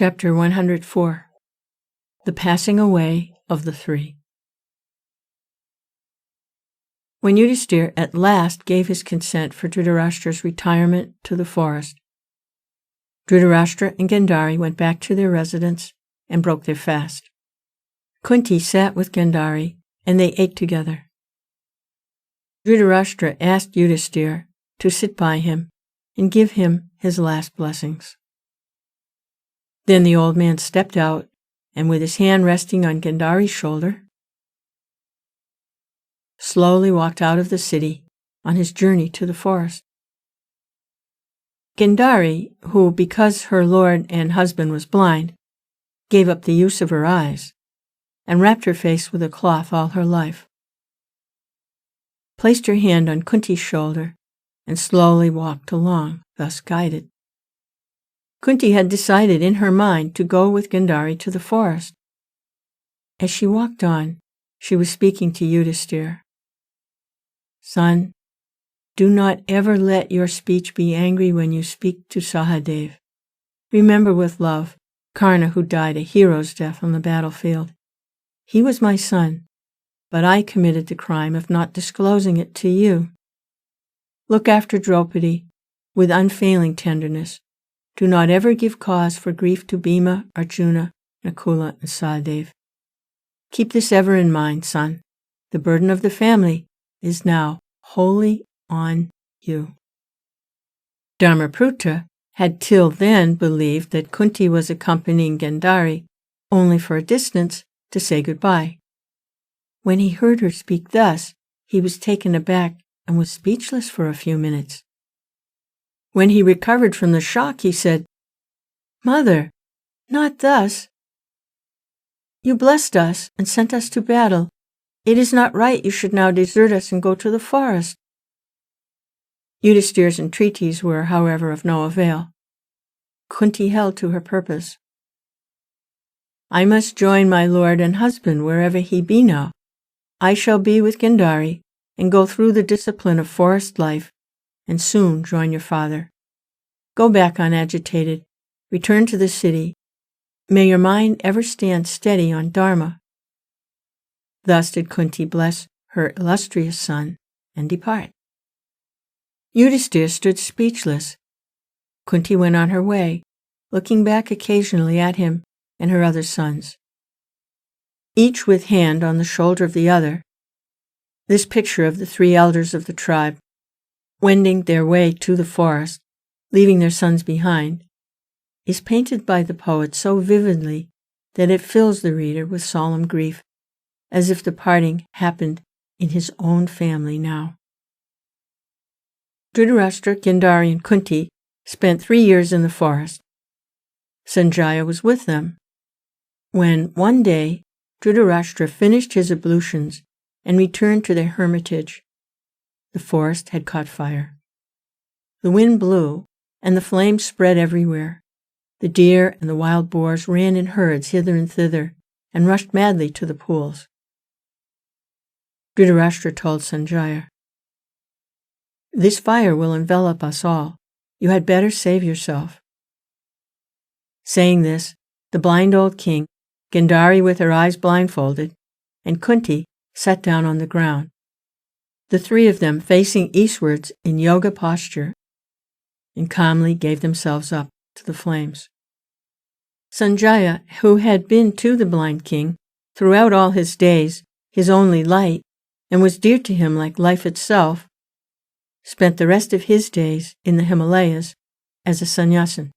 Chapter 104. The Passing Away of the Three. When Yudhisthira at last gave his consent for Dhritarashtra's retirement to the forest, Dhritarashtra and Gandhari went back to their residence and broke their fast. Kunti sat with Gandhari, and they ate together. Dhritarashtra asked Yudhisthira to sit by him and give him his last blessings. Then the old man stepped out, and with his hand resting on Gandhari's shoulder, slowly walked out of the city on his journey to the forest. Gandhari, who, because her lord and husband was blind, gave up the use of her eyes, and wrapped her face with a cloth all her life, placed her hand on Kunti's shoulder, and slowly walked along, thus guided. Kunti had decided in her mind to go with Gandhari to the forest. As she walked on, she was speaking to Yudhisthira. Son, do not ever let your speech be angry when you speak to Sahadev. Remember with love Karna, who died a hero's death on the battlefield. He was my son, but I committed the crime of not disclosing it to you. Look after Draupadi with unfailing tenderness. Do not ever give cause for grief to Bhima, Arjuna, Nakula, and Sahadev. Keep this ever in mind, son. The burden of the family is now wholly on you. Dharmaputta had till then believed that Kunti was accompanying Gandhari only for a distance to say goodbye. When he heard her speak thus, he was taken aback and was speechless for a few minutes. When he recovered from the shock, he said, Mother, not thus. You blessed us and sent us to battle. It is not right you should now desert us and go to the forest. Yudhisthira's entreaties were, however, of no avail. Kunti held to her purpose. I must join my lord and husband wherever he be now. I shall be with Gandhari and go through the discipline of forest life, and soon join your father. Go back unagitated. Return to the city. May your mind ever stand steady on Dharma. Thus did Kunti bless her illustrious son and depart. Yudhisthira stood speechless. Kunti went on her way, looking back occasionally at him and her other sons, each with hand on the shoulder of the other. This picture of the three elders of the tribe, wending their way to the forest, leaving their sons behind, is painted by the poet so vividly that it fills the reader with solemn grief, as if the parting happened in his own family now. Dhritarashtra, Gandhari, and Kunti spent 3 years in the forest. Sanjaya was with them. When, one day, Dhritarashtra finished his ablutions and returned to their hermitage, the forest had caught fire. The wind blew, and the flames spread everywhere. The deer and the wild boars ran in herds hither and thither, and rushed madly to the pools. Dhritarashtra told Sanjaya, This fire will envelop us all. You had better save yourself. Saying this, the blind old king, Gandhari with her eyes blindfolded, and Kunti sat down on the ground, the three of them facing eastwards in yoga posture, and calmly gave themselves up to the flames. Sanjaya, who had been to the blind king throughout all his days his only light, and was dear to him like life itself, spent the rest of his days in the Himalayas as a sannyasin.